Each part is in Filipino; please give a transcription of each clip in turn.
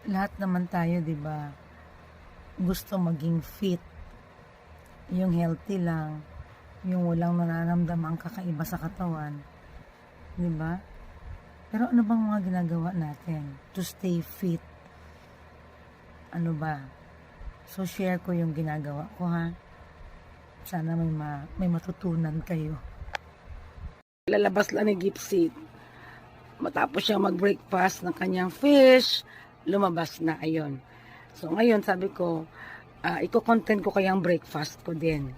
Lahat naman tayo, 'di ba? Gusto maging fit, yung healthy lang, yung walang nararamdamang kakaiba sa katawan, 'di ba? Pero ano bang mga ginagawa natin to stay fit? Ano ba? So share ko yung ginagawa ko, ha. Sana may matutunan kayo. Lalabas lang ni Gipsy. Matapos siya mag-breakfast ng kanyang fish, lumabas na, ayun. So ngayon sabi ko, iko-content ko kayang breakfast ko din.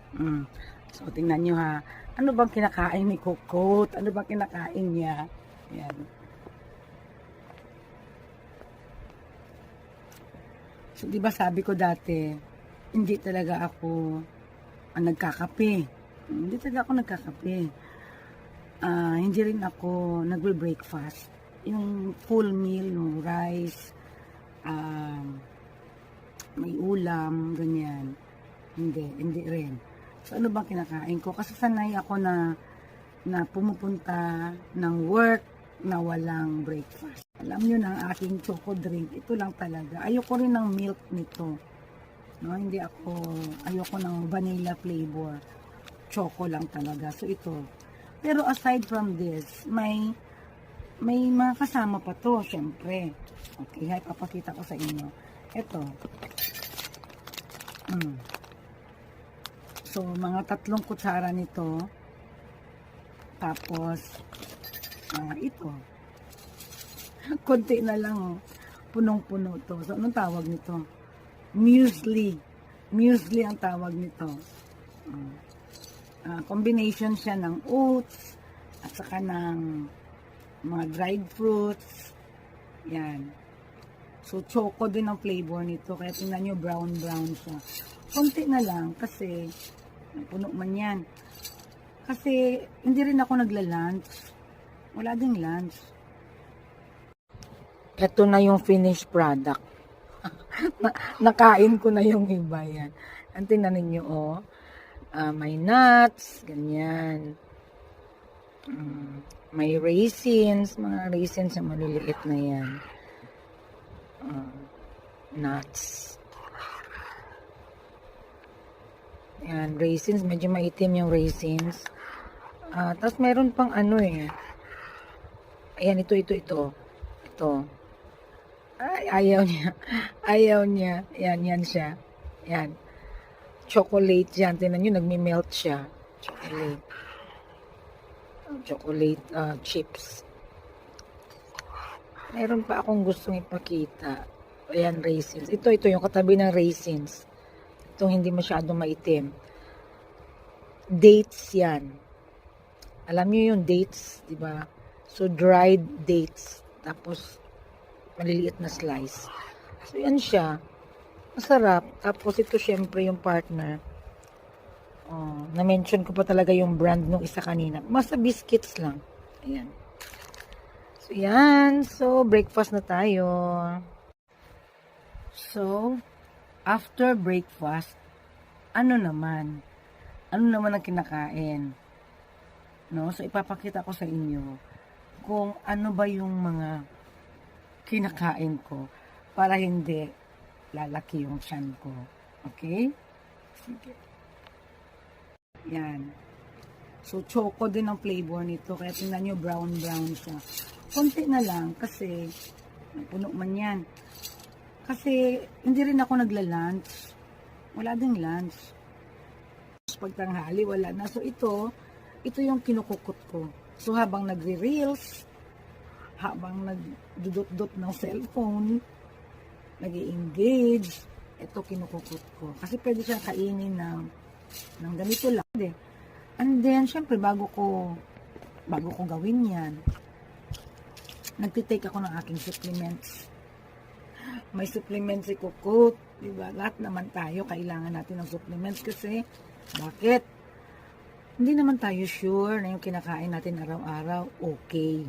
So tingnan nyo, ha. Ano bang kinakain ni Kokot? Ano bang kinakain niya? Yan. So di ba sabi ko dati, hindi talaga ako nagkakape. Hindi talaga ako nagkakape. Hindi rin ako nagbe-breakfast. Yung full meal, no, rice, may ulam, ganyan. Hindi rin. So ano bang kinakain ko? Kasi sanay ako na pumupunta ng work na walang breakfast. Alam nyo na ang aking choco drink, ito lang talaga. Ayoko rin ng milk nito. No, ayoko ng vanilla flavor. Choco lang talaga. So ito. Pero aside from this, may mga kasama pa to, syempre. Okay, papakita ko sa inyo. Ito. So, mga 3 kutsara nito. Tapos, ito. Konti na lang, oh. Punong-puno to. So, anong tawag nito? Muesli. Muesli ang tawag nito. Combination siya ng oats at saka ng mga dried fruits. Yan. So, choco din ang flavor nito. Kaya tingnan nyo, brown siya. Konti na lang kasi puno man yan. Kasi hindi rin ako nagla-lunch. Wala ding lunch. Ito na yung finished product. Nakain ko na yung iba yan. Ang tingnan ninyo, oh. May nuts, ganyan. May raisins, mga raisins na maliliit na yan. Nuts. Yan, raisins, medyo maitim yung raisins. Tapos meron pang ano eh. Ayan, ito. Ito. Ay, ayaw niya. Yan siya. Yan. Chocolate yan. Tingnan nyo, nagme-melt siya. Chocolate chips. Meron pa akong gustong ipakita. Ayan, raisins. Ito yung katabi ng raisins. Itong hindi masyadong maitim. Dates yan. Alam niyo yung dates, di ba? So, dried dates. Tapos, maliliit na slice. So, yan siya. Masarap. Tapos, ito syempre yung partner. Na-mention ko pa talaga yung brand nung isa kanina. Basta biscuits lang. Ayan. So, yan. So, breakfast na tayo. So, after breakfast, ano naman ang kinakain? No? So, ipapakita ko sa inyo kung ano ba yung mga kinakain ko para hindi lalaki yung tiyan ko. Okay? Sige. Yan. So, choco din ang flavor nito. Kaya tingnan nyo, brown siya. Konti na lang kasi puno man yan. Kasi hindi rin ako nagla-lunch. Wala ding lunch. Pagtanghali, wala na. So, ito yung kinukukot ko. So, habang nagre-reels, habang nagdudot-dot ng cellphone, nag-i-engage, ito kinukukot ko. Kasi pwede siya kainin ng ganito lang. And then, syempre, bago ko gawin yan, nagtitake ako ng aking supplements. May supplements si Kokot, diba? Lahat naman tayo, kailangan natin ng supplements kasi, bakit? Hindi naman tayo sure na yung kinakain natin araw-araw, okay.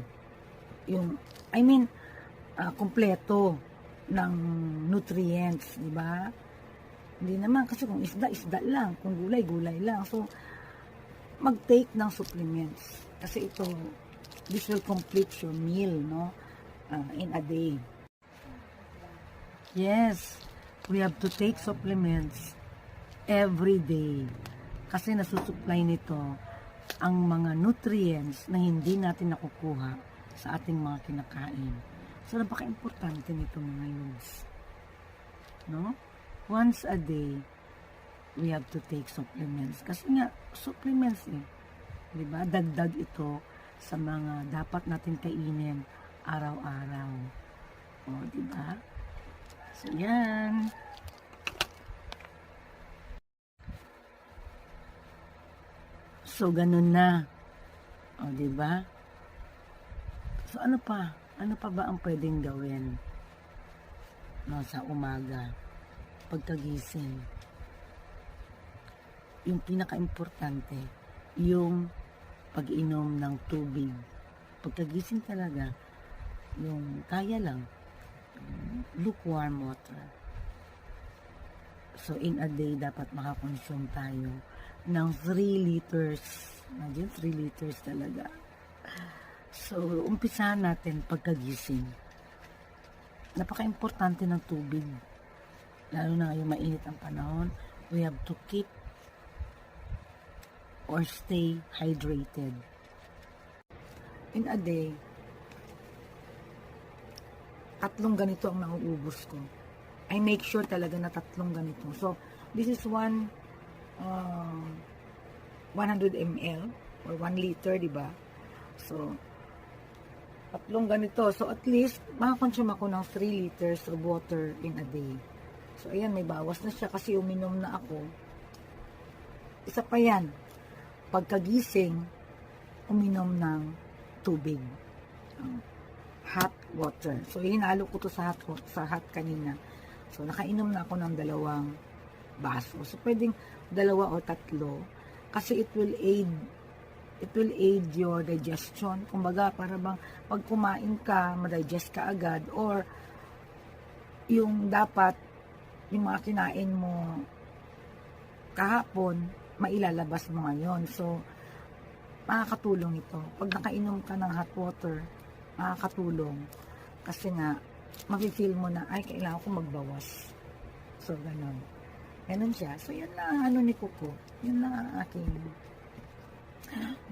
Kompleto ng nutrients, diba? Hindi naman, kasi kung isda lang, kung gulay lang. So, mag-take ng supplements. Kasi this will complete your meal, no? In a day. Yes, we have to take supplements every day. Kasi nasusupply nito ang mga nutrients na hindi natin nakukuha sa ating mga kinakain. So, napaka-importante nito mga lods. No? Once a day, we have to take supplements. Kasi nga, supplements Diba? Dagdag ito sa mga dapat natin kainin araw-araw. O, diba? So, yan. So, ganun na. O, diba? So, ano pa? Ano pa ba ang pwedeng gawin? No, sa umaga. Pagkagising. Yung pinaka-importante, yung pag-inom ng tubig. Pagkagising talaga, yung kaya lang, lukewarm water. So, in a day, dapat makakonsume tayo ng 3 liters. Imagine, 3 liters talaga. So, umpisahan natin pagkagising. Napaka-importante ng tubig. Lalo na ngayong mainit ang panahon, we have to keep or stay hydrated. In a day, 3 ganito ang nauubos ko. I make sure talaga na 3 ganito. So, this is 100 ml or 1 liter, diba? So, 3 ganito. So, at least, makakonsume ako ng 3 liters of water in a day. So, ayan, may bawas na siya kasi uminom na ako. Isa pa yan. Pagkagising, uminom ng tubig. Hot water. So, hinalo ko to sa hot kanina. So, nakainom na ako ng 2 baso. So, pwedeng 2 o 3 kasi it will aid your digestion. Kumbaga, para bang pag kumain ka, ma-digest ka agad, or yung dapat yung mga kinain mo kahapon, mailalabas mo ngayon. So, makakatulong ito. Pag nakainom ka ng hot water, makakatulong. Kasi nga, mafe-feel mo na, ay, kailangan ko magbawas. So, ganun. Ganun siya. So, yan na ang ano ni Kuko. Yan na ang aking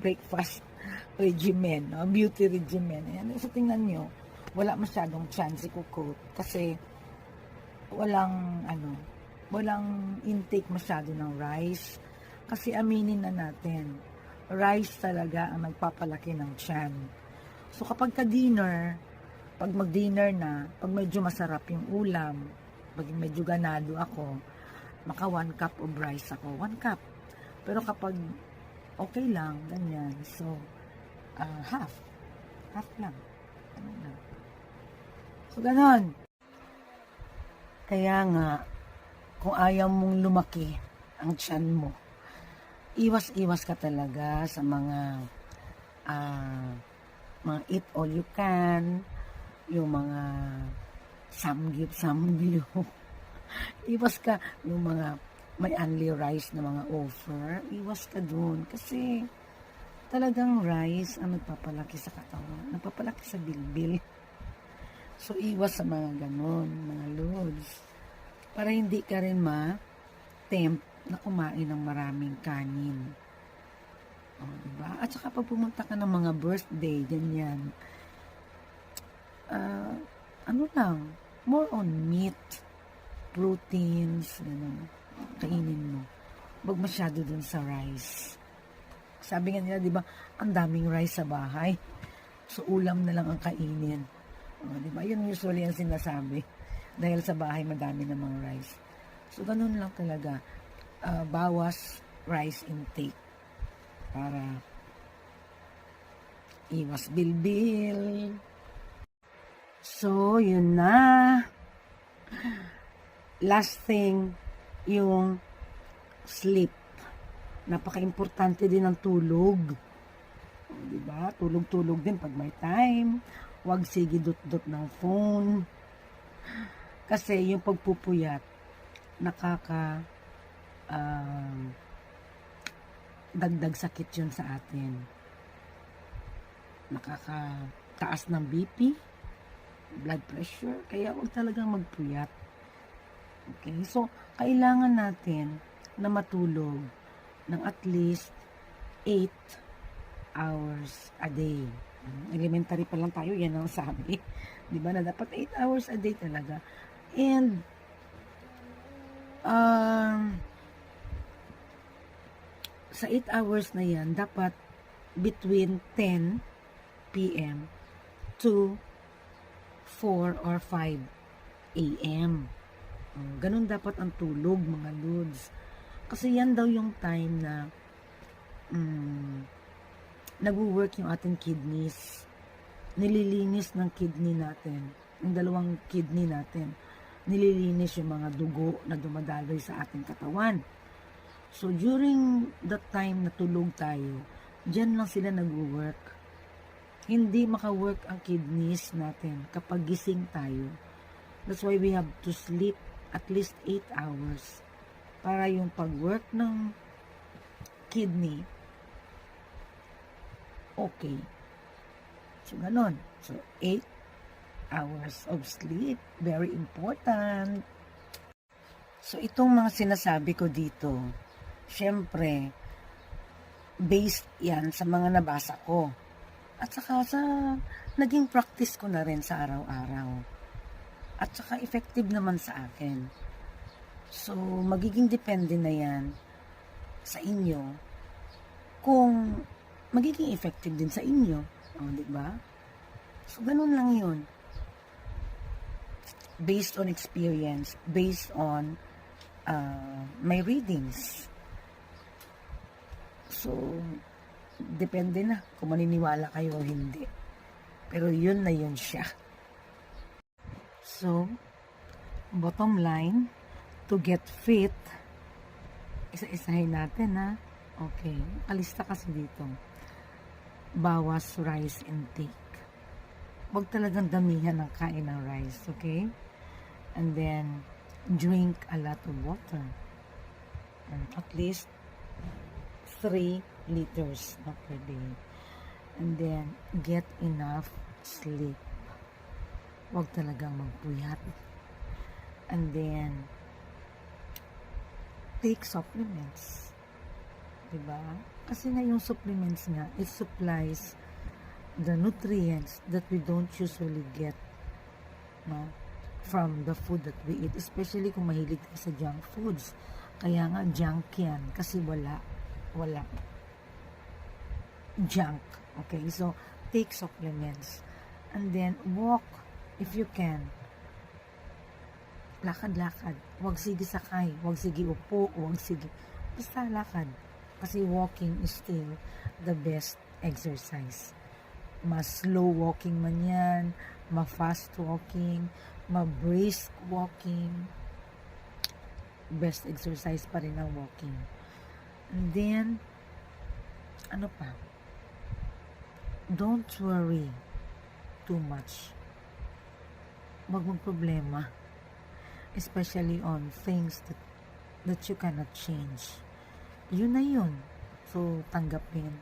breakfast regimen, no? Beauty regimen. Ayan. So, tingnan nyo, wala masyadong chance si Kuko. Kasi, walang intake masyado ng rice. Kasi aminin na natin, rice talaga ang nagpapalaki ng tiyan. So kapag ka-dinner, pag mag-dinner na, pag medyo masarap yung ulam, pag medyo ganado ako, maka 1 cup of rice ako. 1 cup. Pero kapag okay lang, ganyan. So, half. Half lang. Ano lang. So, ganon. Kaya nga, kung ayaw mong lumaki ang tiyan mo, iwas-iwas ka talaga sa mga eat all you can, yung mga samgyup. Iwas ka yung mga may only rice na mga offer. Iwas ka dun kasi talagang rice ang nagpapalaki sa katawan, nagpapalaki sa bilbil. So, iwas sa mga ganon, mga loads. Para hindi ka rin ma-tempt na kumain ng maraming kanin. O, diba? At saka pag pumunta ka ng mga birthday, ganyan, ano lang, more on meat, proteins, gano'n, kainin mo. Huwag masyado dun sa rice. Sabi nga nila, diba, ang daming rice sa bahay. So, ulam na lang ang kainin. O, diba? Yun usually ang sinasabi. Dahil sa bahay, madami namang rice. So, ganun lang talaga. Bawas rice intake para iwas bilbil. So, yun na. Last thing, yung sleep. Napaka-importante din ng tulog. Diba? Tulog-tulog din pag may time. Huwag sige-dot-dot ng phone. Kasi yung pagpupuyat, dagdag sakit yun sa atin. Nakakataas ng BP, blood pressure, kaya huwag talagang magpuyat. Okay? So, kailangan natin na matulog ng at least 8 hours a day. Elementary pa lang tayo, yan ang sabi. Di ba na dapat 8 hours a day talaga. And, sa 8 hours na yan, dapat between 10 p.m. to 4 or 5 a.m. Ganun dapat ang tulog, mga lods. Kasi yan daw yung time na nag-work yung ating kidneys. Nililinis ng kidney natin. Yung dalawang kidney natin. Nililinis yung mga dugo na dumadaloy sa ating katawan. So, during the time na tulog tayo, dyan lang sila nag-work. Hindi maka-work ang kidneys natin kapag gising tayo. That's why we have to sleep at least 8 hours para yung pag-work ng kidney okay. So, ganon. So, 8 hours of sleep. Very important. So, itong mga sinasabi ko dito, syempre, based yan sa mga nabasa ko. At saka sa naging practice ko na rin sa araw-araw. At saka effective naman sa akin. So, magiging depende na yan sa inyo kung magiging effective din sa inyo. O, diba? So, ganun lang yun. Based on experience, based on my readings. So, depende na kung maniniwala kayo o hindi. Pero yun na yun siya. So, bottom line, to get fit, isa-isahin natin ha. Okay, alista kasi dito. Bawas rice intake. Huwag talagang damihan ng kain ng rice, okay? And then, drink a lot of water. At least 3 liters per day. And then, get enough sleep. Huwag talagang magpuyat. And then, take supplements. Diba? Kasi nga yung supplements nga, it supplies the nutrients that we don't usually get, no, from the food that we eat. Especially kung mahilig tayo sa junk foods. Kaya nga, junk yan. Kasi wala junk. Okay, so take supplements. And then walk if you can. Lakad-lakad. Huwag sige sakay. Huwag sige upo. Huwag sige. Basta lakad. Kasi walking is still the best exercise. Mas slow walking man yan. Ma-fast walking. Ma-brisk walking. Best exercise pa rin ang walking. And then, ano pa? Don't worry too much. Wag mong problema. Especially on things that you cannot change. Yun na yun. So, tanggapin.